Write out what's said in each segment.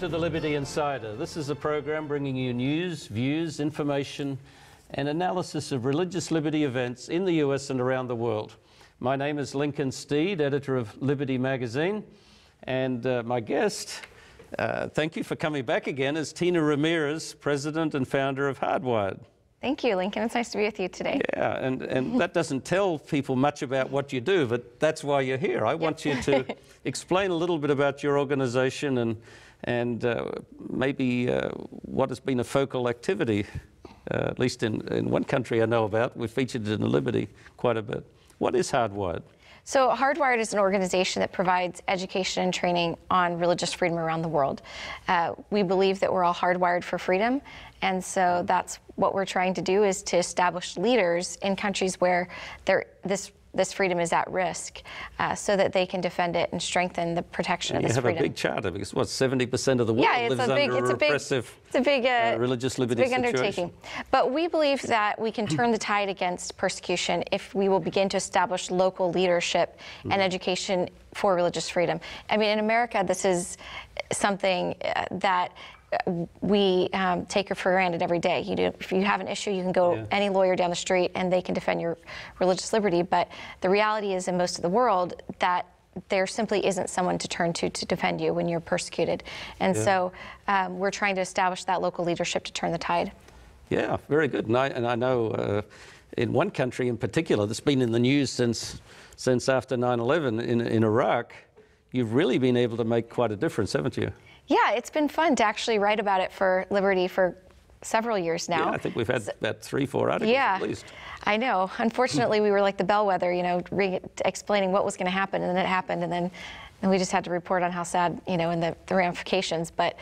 to the Liberty Insider. This is a program bringing you news, views, information, and analysis of religious liberty events in the US and around the world. My name is Lincoln Steed, editor of Liberty Magazine, and my guest, thank you for coming back again, is Tina Ramirez, president and founder of Hardwired. Thank you, Lincoln. It's nice to be with you today. Yeah, and that doesn't tell people much about what you do, but that's why you're here. I want you to explain a little bit about your organization and maybe what has been a focal activity, at least in one country I know about. We've featured it in Liberty quite a bit. What is Hardwired? So Hardwired is an organization that provides education and training on religious freedom around the world. We believe that we're all hardwired for freedom, and so that's what we're trying to do, is to establish leaders in countries where this freedom is at risk, so that they can defend it and strengthen the protection of this freedom. You have a big charter, because what, 70% of the world lives under a repressive religious liberty situation. Undertaking. But we believe that we can turn the tide against persecution if we will begin to establish local leadership and education for religious freedom. I mean, in America, this is something that we take for granted every day. If you have an issue, you can go any lawyer down the street and they can defend your religious liberty. But the reality is, in most of the world, that there simply isn't someone to turn to defend you when you're persecuted. And so we're trying to establish that local leadership to turn the tide. Yeah, very good. And I know in one country in particular that's been in the news since after 9/11 in Iraq, you've really been able to make quite a difference, haven't you? Yeah, it's been fun to actually write about it for Liberty for several years now. Yeah, I think we've had about 3-4 articles at least. I know. Unfortunately, we were like the bellwether, explaining what was going to happen, and then it happened, and then we just had to report on how sad, and the ramifications. But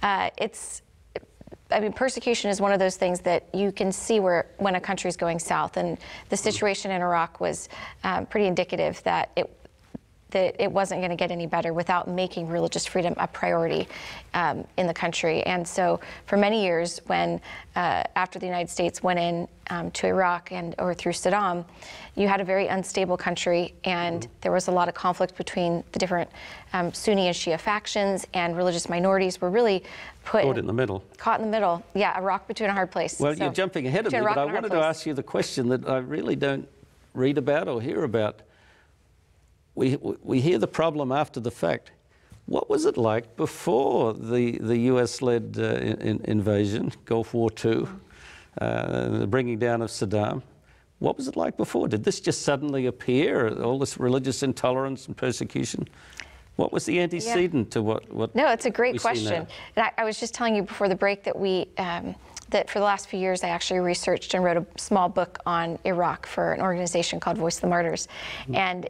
I mean, persecution is one of those things that you can see when a country's going south, and the situation in Iraq was pretty indicative that it wasn't going to get any better without making religious freedom a priority in the country. And so for many years, when after the United States went in to Iraq or through Saddam, you had a very unstable country, and there was a lot of conflict between the different Sunni and Shia factions, and religious minorities were really caught in the middle. Caught in the middle. Yeah, a rock between a hard place. Well, you're jumping ahead of me, but I wanted to ask you the question that I really don't read about or hear about. We hear the problem after the fact. What was it like before the US-led invasion, Gulf War II, the bringing down of Saddam? What was it like before? Did this just suddenly appear, all this religious intolerance and persecution? What was the antecedent to what No, it's a great question. And I was just telling you before the break that that for the last few years, I actually researched and wrote a small book on Iraq for an organization called Voice of the Martyrs. And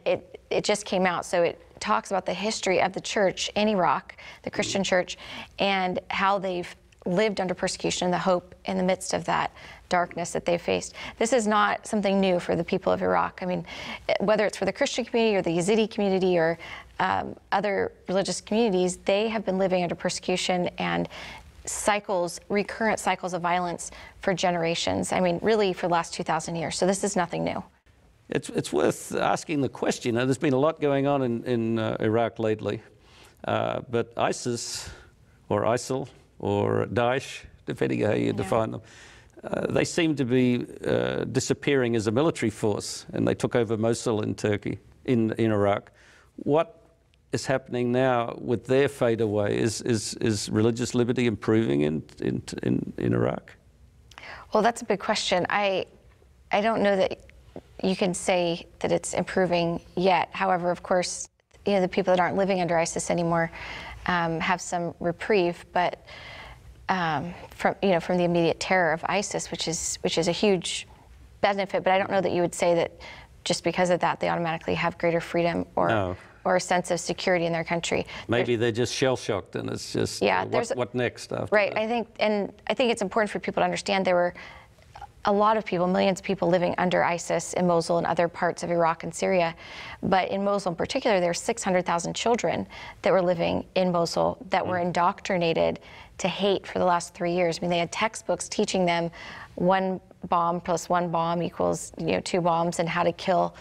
it just came out. So it talks about the history of the church in Iraq, the Christian church, and how they've lived under persecution and the hope in the midst of that darkness that they faced. This is not something new for the people of Iraq. I mean, whether it's for the Christian community or the Yazidi community or other religious communities, they have been living under persecution and recurrent cycles of violence for generations. I mean, really for the last 2,000 years. So this is nothing new. It's worth asking the question. There's been a lot going on in Iraq lately, but ISIS or ISIL or Daesh, depending on how you define them, they seem to be disappearing as a military force, and they took over Mosul in Turkey, in Iraq. What is happening now with their fade away? Is religious liberty improving in Iraq? Well, that's a big question. I don't know that you can say that it's improving yet. However, of course, the people that aren't living under ISIS anymore have some reprieve, but from the immediate terror of ISIS, which is a huge benefit. But I don't know that you would say that just because of that they automatically have greater freedom or a sense of security in their country. Maybe they're just shell-shocked, and it's just what next after that? I think it's important for people to understand there were a lot of people, millions of people living under ISIS in Mosul and other parts of Iraq and Syria. But in Mosul in particular, there were 600,000 children that were living in Mosul that were indoctrinated to hate for the last 3 years. I mean, they had textbooks teaching them 1 bomb plus 1 bomb equals 2 bombs, and how to kill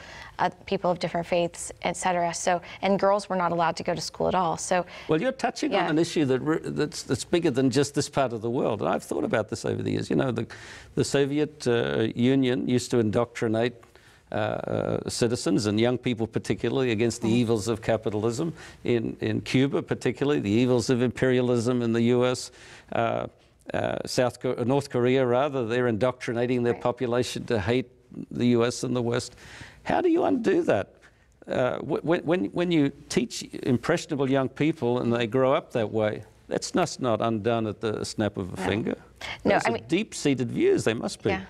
people of different faiths, etc. So, and girls were not allowed to go to school at all. So, well, you're touching on an issue that's bigger than just this part of the world. And I've thought about this over the years. You know, the Soviet Union used to indoctrinate citizens and young people particularly against the evils of capitalism. In Cuba particularly, the evils of imperialism in the US. North Korea, rather, they're indoctrinating their population to hate the US and the West. How do you undo that? When you teach impressionable young people and they grow up that way, that's just not undone at the snap of a finger. Those are deep-seated views, they must be. Yeah.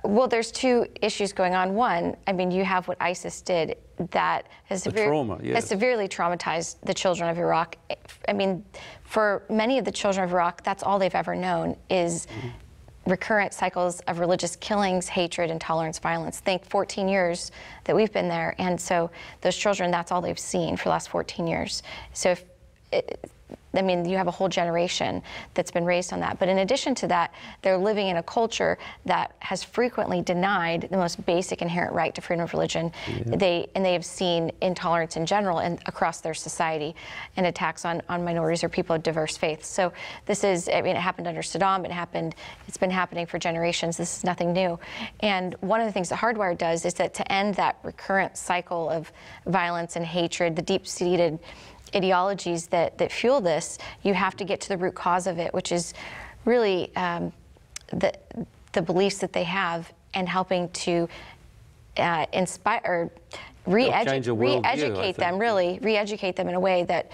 Well, there's 2 issues going on. One, I mean, you have what ISIS did that has severely traumatized the children of Iraq. I mean, for many of the children of Iraq, that's all they've ever known is recurrent cycles of religious killings, hatred, intolerance, violence. Think 14 years that we've been there. And so those children, that's all they've seen for the last 14 years. So I mean, you have a whole generation that's been raised on that. But in addition to that, they're living in a culture that has frequently denied the most basic inherent right to freedom of religion. Yeah. They have seen intolerance in general and across their society, and attacks on minorities or people of diverse faiths. So this is, I mean, it happened under Saddam. It's been happening for generations. This is nothing new. And one of the things that Hardwired does is that to end that recurrent cycle of violence and hatred, the deep-seated ideologies that fuel this, you have to get to the root cause of it, which is really the beliefs that they have, and helping to inspire or re-educate them in a way that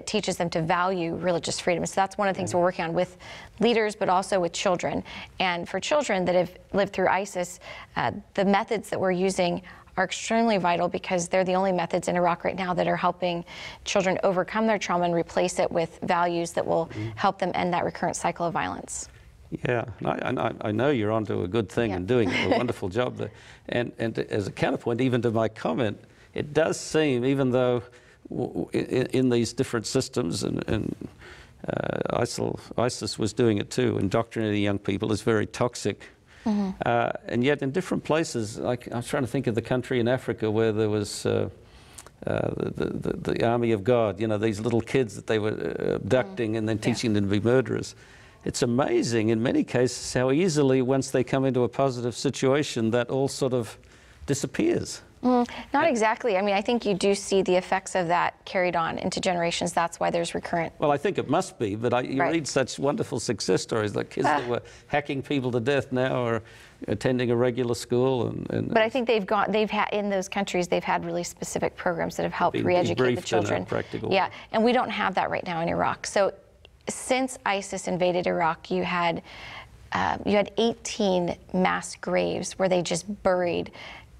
teaches them to value religious freedom. So that's one of the things we're working on with leaders, but also with children. And for children that have lived through ISIS, the methods that we're using are extremely vital, because they're the only methods in Iraq right now that are helping children overcome their trauma and replace it with values that will help them end that recurrent cycle of violence. Yeah, I know you're onto a good thing and doing a wonderful job there. And as a counterpoint, even to my comment, it does seem, even though in these different systems, and ISIS was doing it too, indoctrinating young people is very toxic. And yet in different places, like I'm trying to think of the country in Africa where there was the army of God, you know, these little kids that they were abducting and then teaching them to be murderers. It's amazing in many cases how easily, once they come into a positive situation, that all sort of disappears. Not exactly. I mean, I think you do see the effects of that carried on into generations. That's why there's recurrent. Well, I think it must be, but you read such wonderful success stories, like kids that were hacking people to death now are attending a regular school. But I think in those countries, they've had really specific programs that have helped re-educate the children. Yeah, and we don't have that right now in Iraq. So since ISIS invaded Iraq, you had 18 mass graves where they just buried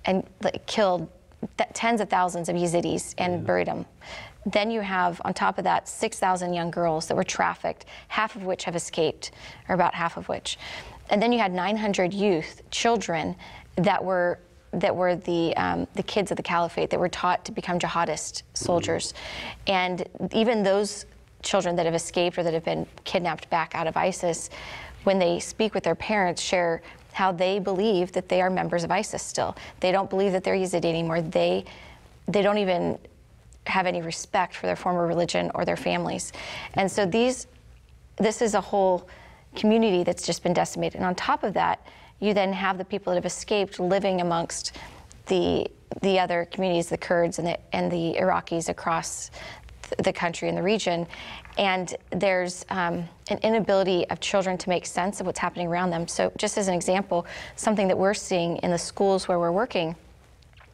and killed tens of thousands of Yazidis and buried them. Then you have, on top of that, 6,000 young girls that were trafficked, half of which have escaped, or about half of which. And then you had 900 children that were the kids of the caliphate that were taught to become jihadist soldiers. And even those children that have escaped or that have been kidnapped back out of ISIS, when they speak with their parents, share how they believe that they are members of ISIS still. They don't believe that they're Yazidi anymore. They don't even have any respect for their former religion or their families. And so this is a whole community that's just been decimated. And on top of that, you then have the people that have escaped living amongst the other communities, the Kurds and the Iraqis across the country and the region. And there's an inability of children to make sense of what's happening around them. So just as an example, something that we're seeing in the schools where we're working,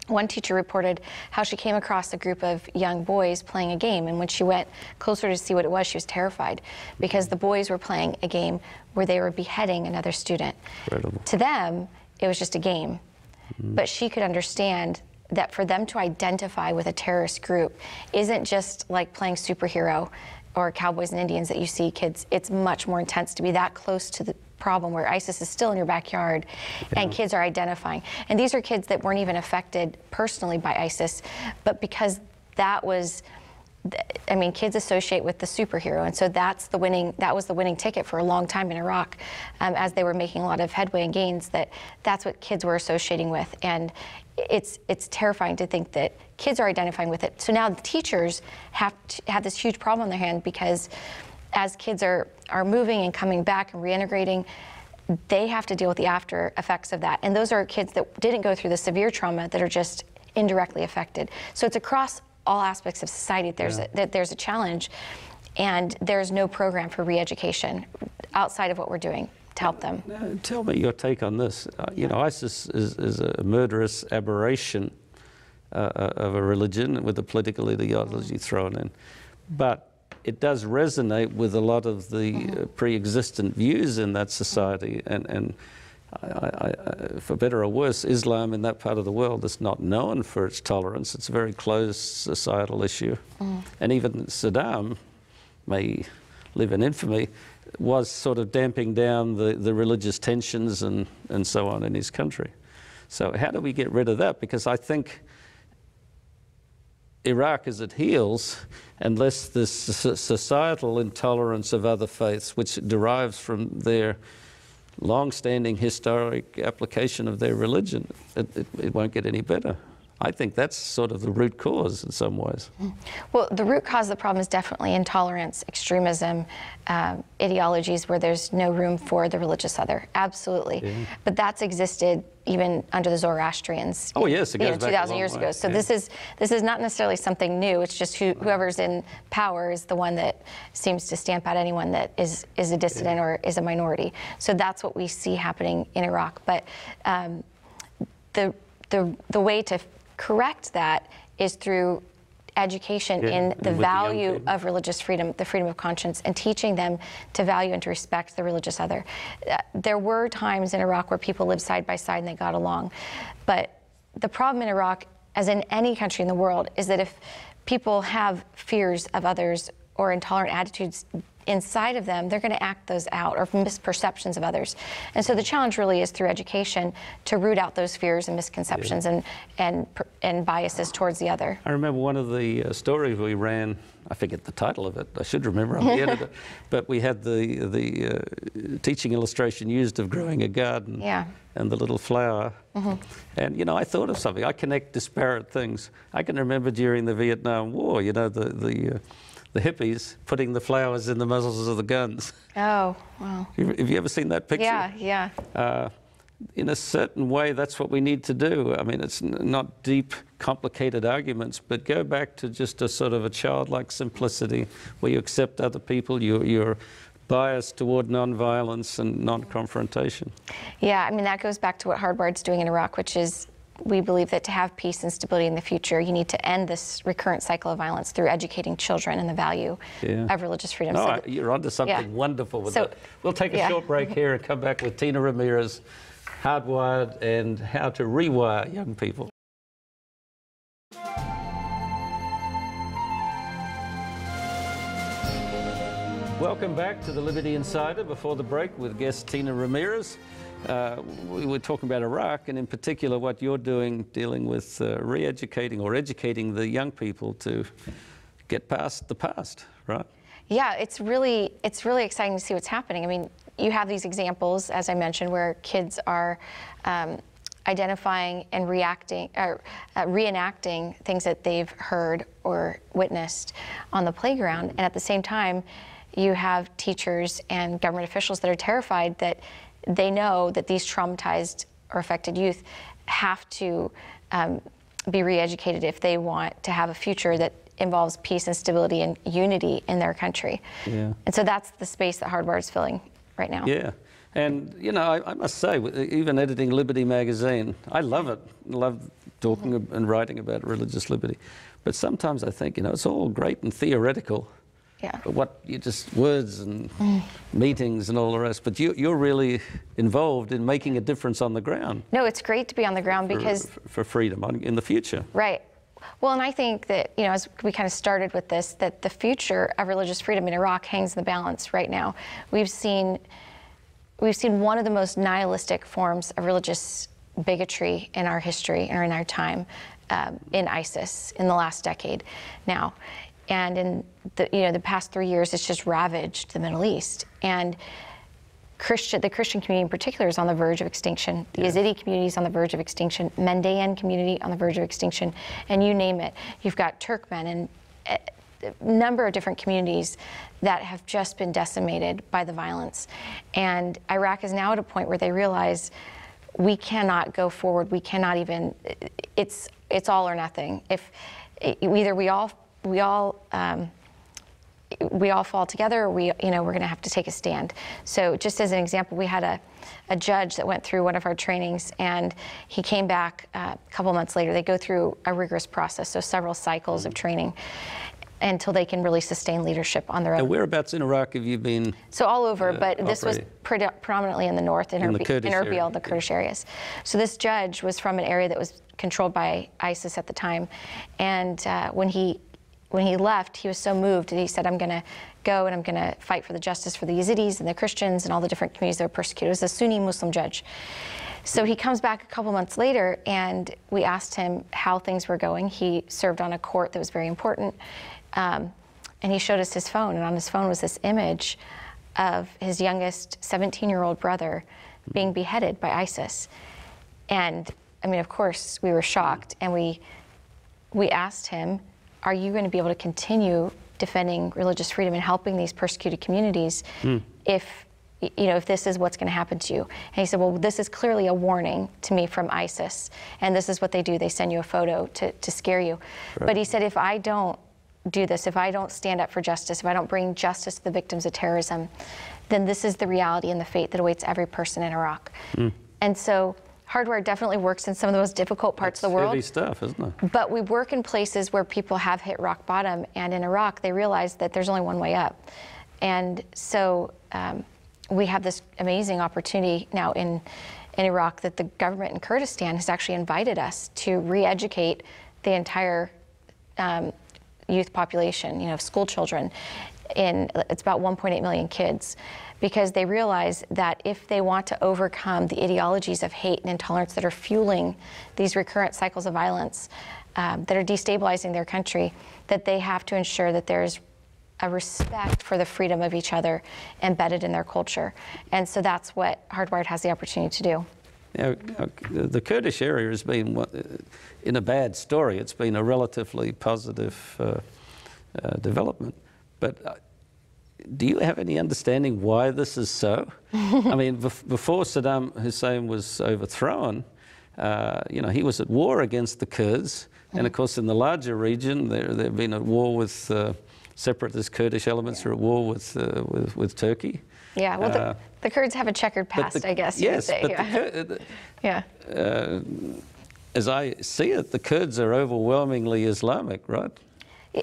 one teacher reported how she came across a group of young boys playing a game, and when she went closer to see what it was, she was terrified because the boys were playing a game where they were beheading another student. Incredible. To them, it was just a game, but she could understand that for them to identify with a terrorist group isn't just like playing superhero or cowboys and Indians that you see kids. It's much more intense to be that close to the problem where ISIS is still in your backyard and kids are identifying. And these are kids that weren't even affected personally by ISIS, but because that was I mean, kids associate with the superhero, and so that was the winning ticket for a long time in Iraq, as they were making a lot of headway and gains. That's what kids were associating with, and it's terrifying to think that kids are identifying with it. So now the teachers have this huge problem on their hand, because as kids are moving and coming back and reintegrating, they have to deal with the after effects of that. And those are kids that didn't go through the severe trauma that are just indirectly affected. So it's across all aspects of society. There's a challenge, and there's no program for re-education outside of what we're doing to help them. Now, tell me your take on this. You know, ISIS is a murderous aberration of a religion with a political ideology thrown in. But it does resonate with a lot of the pre-existent views in that society, and for better or worse, Islam in that part of the world is not known for its tolerance. It's a very closed societal issue. And even Saddam, may live in infamy, was sort of damping down the religious tensions and so on in his country. So how do we get rid of that? Because I think Iraq, as it heals, unless this societal intolerance of other faiths, which derives from their long-standing historic application of their religion, it won't get any better. I think that's sort of the root cause in some ways. Well, the root cause of the problem is definitely intolerance, extremism, ideologies where there's no room for the religious other. Absolutely. Yeah. But that's existed even under the Zoroastrians. Oh yes, it goes back 2,000 years ago. So this is not necessarily something new. It's just whoever's in power is the one that seems to stamp out anyone that is a dissident or is a minority. So that's what we see happening in Iraq. But the way to correct that is through education in the value of religious freedom, the freedom of conscience, and teaching them to value and to respect the religious other. There were times in Iraq where people lived side by side and they got along. But the problem in Iraq, as in any country in the world, is that if people have fears of others or intolerant attitudes inside of them, they're going to act those out, or misperceptions of others. And so the challenge really is through education to root out those fears and misconceptions and biases towards the other. I remember one of the stories we ran, I forget the title of it, I should remember, I'm the editor, but we had the teaching illustration used of growing a garden and the little flower. And, you know, I thought of something. I connect disparate things. I can remember during the Vietnam War, you know, the hippies putting the flowers in the muzzles of the guns. Oh, wow. Have you ever seen that picture? Yeah, yeah. In a certain way, that's what we need to do. I mean, it's not deep, complicated arguments, but go back to just a sort of a childlike simplicity where you accept other people, you're biased toward nonviolence and non-confrontation. Yeah, I mean, that goes back to what Hardwired's doing in Iraq, which is we believe that to have peace and stability in the future, you need to end this recurrent cycle of violence through educating children in the value of religious freedom. No, you're onto something wonderful with that. We'll take a short break here and come back with Tina Ramirez, Hardwired, and how to rewire young people. Welcome back to the Liberty Insider. Before the break with guest Tina Ramirez. We were talking about Iraq, and in particular what you're doing, dealing with re-educating or educating the young people to get past the past, right? Yeah, it's really exciting to see what's happening. I mean, you have these examples, as I mentioned, where kids are identifying and reenacting things that they've heard or witnessed on the playground, and at the same time, you have teachers and government officials that are terrified that they know that these traumatized or affected youth have to be re-educated if they want to have a future that involves peace and stability and unity in their country. Yeah. And so that's the space that Hardwired is filling right now. Yeah. And, you know, I must say, even editing Liberty magazine, I love it. I love talking and writing about religious liberty. But sometimes I think, you know, it's all great and theoretical. Yeah. But just words and meetings and all the rest. But you're really involved in making a difference on the ground. No, it's great to be on the ground because for freedom in the future. Right. Well, and I think that, you know, as we kind of started with this, that the future of religious freedom in Iraq hangs in the balance right now. We've seen one of the most nihilistic forms of religious bigotry in our history or in our time in ISIS in the last decade now. And in the past 3 years, it's just ravaged the Middle East. And the Christian community in particular is on the verge of extinction. The Yazidi community is on the verge of extinction. Mandaean community on the verge of extinction. And you name it. You've got Turkmen and a number of different communities that have just been decimated by the violence. And Iraq is now at a point where they realize we cannot go forward. We cannot even, it's all or nothing. If either we all fall together, or we're going to have to take a stand. So just as an example, we had a judge that went through one of our trainings, and he came back a couple months later. They go through a rigorous process, so several cycles of training, until they can really sustain leadership on their own. And whereabouts in Iraq have you been? So all over, but this was predominantly in the north, in Erbil, the Kurdish areas. So this judge was from an area that was controlled by ISIS at the time, and when he left, he was so moved that he said, I'm going to go and I'm going to fight for the justice for the Yazidis and the Christians and all the different communities that were persecuted. It was a Sunni Muslim judge. So he comes back a couple months later, and we asked him how things were going. He served on a court that was very important. And he showed us his phone, and on his phone was this image of his youngest 17-year-old brother being beheaded by ISIS. And I mean, of course, we were shocked, and we asked him, are you going to be able to continue defending religious freedom and helping these persecuted communities if this is what's going to happen to you? And he said, well, this is clearly a warning to me from ISIS, and this is what they do. They send you a photo to scare you. Right. But he said, if I don't do this, if I don't stand up for justice, if I don't bring justice to the victims of terrorism, then this is the reality and the fate that awaits every person in Iraq. And so Hardwired definitely works in some of the most difficult parts of the world. Heavy stuff, isn't it? But we work in places where people have hit rock bottom, and in Iraq, they realize that there's only one way up. And so we have this amazing opportunity now in Iraq that the government in Kurdistan has actually invited us to re-educate the entire youth population, school children. It's about 1.8 million kids, because they realize that if they want to overcome the ideologies of hate and intolerance that are fueling these recurrent cycles of violence that are destabilizing their country, that they have to ensure that there's a respect for the freedom of each other embedded in their culture. And so that's what Hardwired has the opportunity to do. Now, the Kurdish area has been, in a bad story, it's been a relatively positive development. But do you have any understanding why this is so? I mean, before Saddam Hussein was overthrown, he was at war against the Kurds. And of course, in the larger region, they've been at war with separatist Kurdish elements, are at war with Turkey. Yeah, well, the Kurds have a checkered past, I guess you would say. But as I see it, the Kurds are overwhelmingly Islamic, right?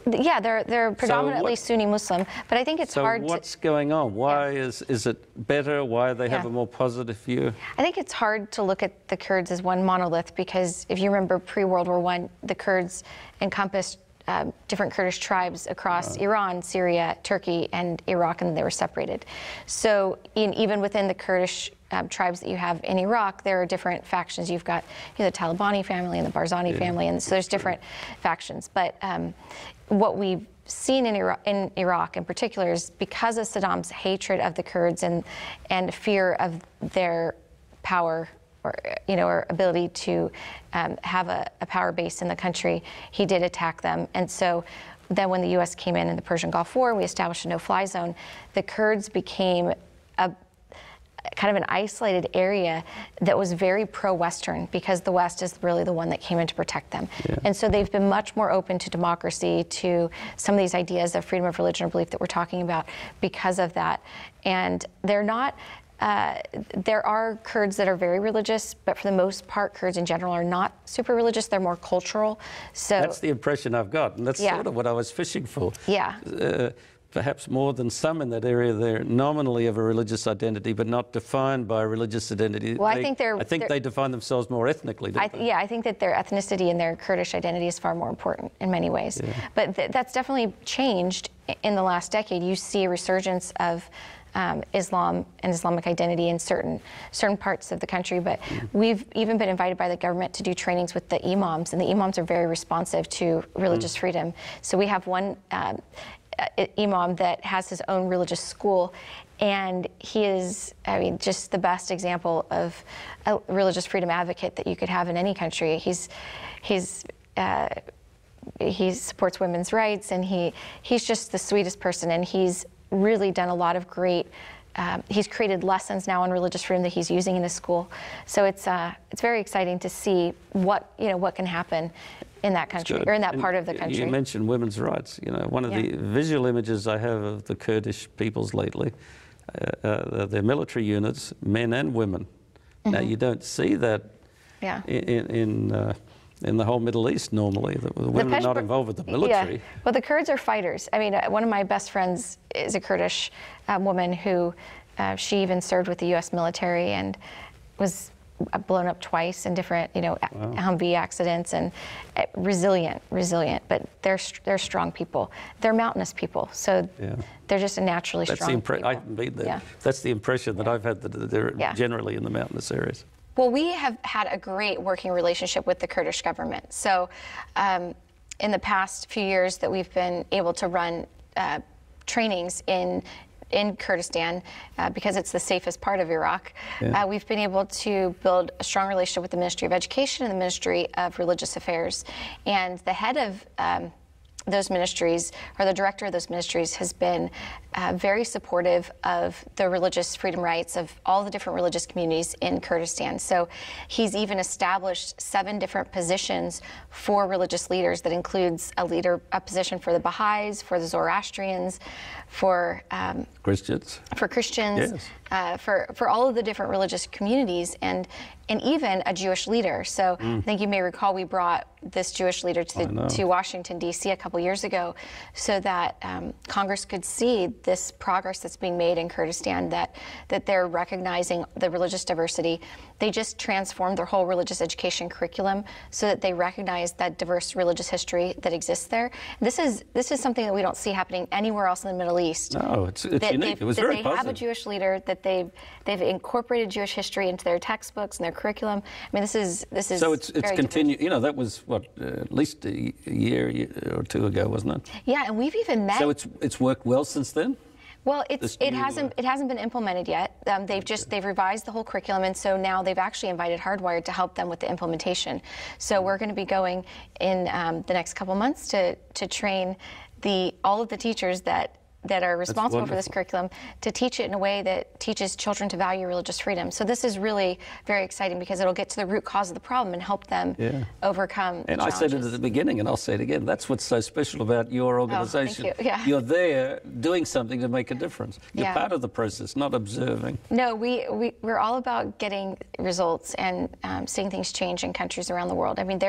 Yeah, they're predominantly Sunni Muslim, but I think it's hard to... So what's going on? Why is it better? Why they have a more positive view? I think it's hard to look at the Kurds as one monolith, because if you remember pre-World War I, the Kurds encompassed different Kurdish tribes across Iran, Syria, Turkey, and Iraq, and they were separated. So even within the Kurdish tribes that you have in Iraq, there are different factions. You've got the Talibani family and the Barzani family, and so there's different factions. But what we've seen in Iraq in particular is because of Saddam's hatred of the Kurds and fear of their power or ability to have a power base in the country, he did attack them. And so then when the U.S. came in the Persian Gulf War, we established a no-fly zone. The Kurds became a kind of an isolated area that was very pro-Western, because the West is really the one that came in to protect them. And so they've been much more open to democracy, to some of these ideas of freedom of religion or belief that we're talking about because of that. And they're not... there are Kurds that are very religious, but for the most part, Kurds in general are not super religious. They're more cultural. So that's the impression I've got, and that's sort of what I was fishing for. Perhaps more than some in that area, they're nominally of a religious identity, but not defined by a religious identity. Well, I think they define themselves more ethnically, don't they? Yeah, I think that their ethnicity and their Kurdish identity is far more important in many ways. But that's definitely changed in the last decade. You see a resurgence of Islam and Islamic identity in certain parts of the country. But we've even been invited by the government to do trainings with the imams, and the imams are very responsive to religious freedom. So we have one imam that has his own religious school, and he is, I mean, just the best example of a religious freedom advocate that you could have in any country. He supports women's rights, and he's just the sweetest person, and he's really done a lot of great. He's created lessons now on religious freedom that he's using in his school. So it's very exciting to see what can happen in that country or in that part of the country. You mentioned women's rights. One of the visual images I have of the Kurdish peoples lately, their military units, men and women. Now you don't see that in the whole Middle East normally. The women are not involved with the military. Yeah. Well, the Kurds are fighters. I mean, one of my best friends is a Kurdish woman who she even served with the U.S. military and was blown up twice in different, Humvee accidents, and resilient. But they're strong people. They're mountainous people, so they're just a naturally strong people. I haven't been there. Yeah. That's the impression that I've had, that they're generally in the mountainous areas. Well, we have had a great working relationship with the Kurdish government. So in the past few years that we've been able to run trainings in Kurdistan, because it's the safest part of Iraq, we've been able to build a strong relationship with the Ministry of Education and the Ministry of Religious Affairs. And the head of those ministries, or the director of those ministries, has been very supportive of the religious freedom rights of all the different religious communities in Kurdistan. So he's even established 7 different positions for religious leaders that includes a position for the Baha'is, for the Zoroastrians, for Christians, for all of the different religious communities, and even a Jewish leader. So I think you may recall we brought this Jewish leader to Washington, D.C. a couple years ago, so that Congress could see this progress that's being made in Kurdistan, that they're recognizing the religious diversity. They just transformed their whole religious education curriculum so that they recognize that diverse religious history that exists there. This is something that we don't see happening anywhere else in the Middle East. No, it's unique. It was very positive. They have a Jewish leader, that they've incorporated Jewish history into their textbooks and their curriculum. I mean, this is so it's continued. That was what, at least a year or two ago, wasn't it? Yeah, and we've even met. So it's worked well since then? Well, it hasn't been implemented yet. They've revised the whole curriculum, and so now they've actually invited Hardwired to help them with the implementation. So we're going to be going in the next couple months to train all of the teachers that are responsible for this curriculum, to teach it in a way that teaches children to value religious freedom. So this is really very exciting, because it'll get to the root cause of the problem and help them overcome the challenges. I said it at the beginning, and I'll say it again. That's what's so special about your organization. Oh, thank you. Yeah. You're there doing something to make a difference. You're part of the process, not observing. No, we're all about getting results and seeing things change in countries around the world. I mean,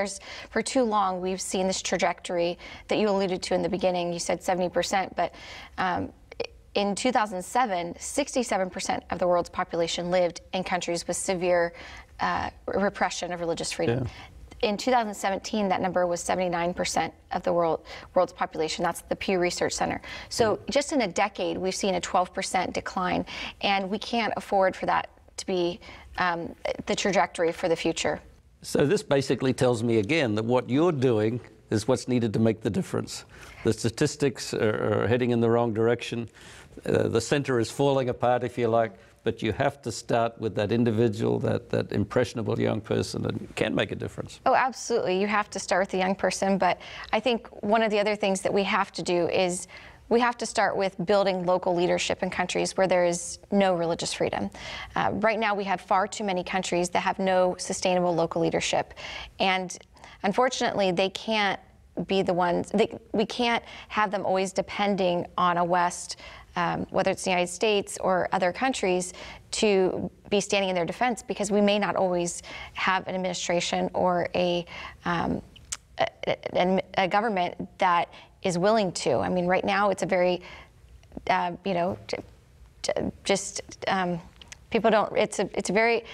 for too long, we've seen this trajectory that you alluded to in the beginning. You said 70%, but in 2007, 67% of the world's population lived in countries with severe repression of religious freedom. Yeah. In 2017, that number was 79% of the world's population. That's the Pew Research Center. So just in a decade, we've seen a 12% decline, and we can't afford for that to be the trajectory for the future. So this basically tells me again that what you're doing is what's needed to make the difference. The statistics are heading in the wrong direction. The center is falling apart, if you like, but you have to start with that individual, that impressionable young person, and can make a difference. Oh, absolutely. You have to start with the young person, but I think one of the other things that we have to do is we have to start with building local leadership in countries where there is no religious freedom. Right now, we have far too many countries that have no sustainable local leadership, and unfortunately, they can't be the ones, we can't have them always depending on a West, whether it's the United States or other countries, to be standing in their defense, because we may not always have an administration or a government that is willing to. I mean, right now it's a very, people don't, it's a very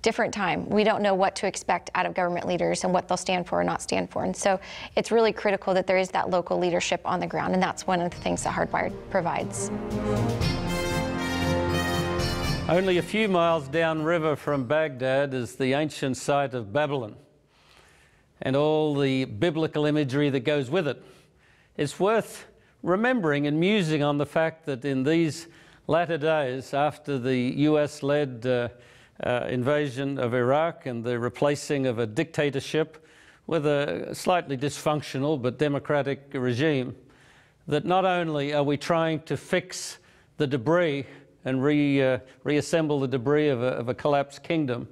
different time. We don't know what to expect out of government leaders and what they'll stand for or not stand for. And so it's really critical that there is that local leadership on the ground, and that's one of the things that Hardwired provides. Only a few miles downriver from Baghdad is the ancient site of Babylon and all the biblical imagery that goes with it. It's worth remembering and musing on the fact that in these latter days, after the US-led invasion of Iraq and the replacing of a dictatorship with a slightly dysfunctional but democratic regime, that not only are we trying to fix the debris and reassemble the debris of a collapsed kingdom,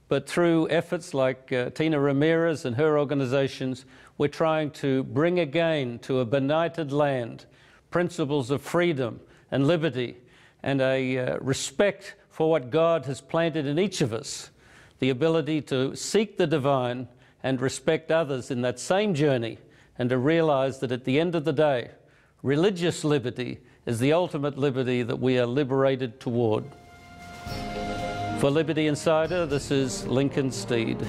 but through efforts like Tina Ramirez and her organizations, we're trying to bring again to a benighted land principles of freedom and liberty and a respect for what God has planted in each of us, the ability to seek the divine and respect others in that same journey, and to realize that at the end of the day, religious liberty is the ultimate liberty that we are liberated toward. For Liberty Insider, this is Lincoln Steed.